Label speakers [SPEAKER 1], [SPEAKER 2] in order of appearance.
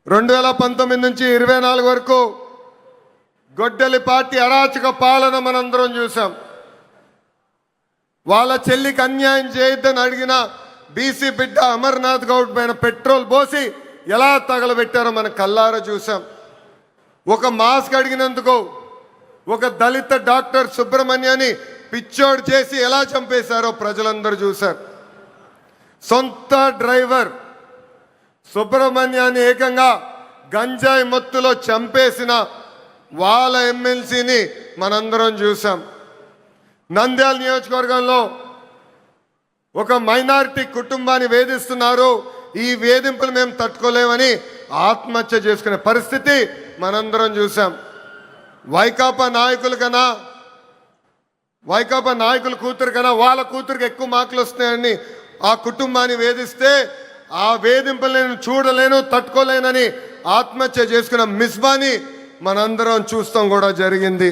[SPEAKER 1] 2019 నుంచి 24 వరకు గొడ్డలి పార్టీ అరాచక పాలన మనందరం చూసాం. వాళ్ళ చెల్లికి అన్యాయం చేయొద్దని అడిగిన బీసీ బిడ్డ అమర్నాథ్ గౌడ్ పైన పెట్రోల్ పోసి ఎలా తగలబెట్టారో మన కల్లారా చూసాం. ఒక మాస్క్ అడిగినందుకు ఒక దళిత డాక్టర్ సుబ్రహ్మణ్యాన్ని పిచ్చోడు చేసి ఎలా చంపేశారో ప్రజలందరూ చూశారు. సొంత డ్రైవర్ సుబ్రహ్మణ్యాన్ని ఏకంగా గంజాయి మత్తులో చంపేసిన వాళ్ళ ఎమ్మెల్సీని మనందరం చూసాం. నంద్యాల నియోజకవర్గంలో ఒక మైనారిటీ కుటుంబాన్ని వేధిస్తున్నారు, ఈ వేధింపులు మేము తట్టుకోలేమని ఆత్మహత్య చేసుకునే పరిస్థితి మనందరం చూసాం. వైకాపా నాయకుల కూతురు కన్నా వాళ్ళ కూతురికి ఎక్కువ మార్కులు వస్తున్నాయని ఆ కుటుంబాన్ని వేధిస్తే ఆ వేధింపులు నేను చూడలేను తట్టుకోలేనని ఆత్మహత్య చేసుకున్న మిస్బాని మనందరం చూస్తాం కూడా జరిగింది.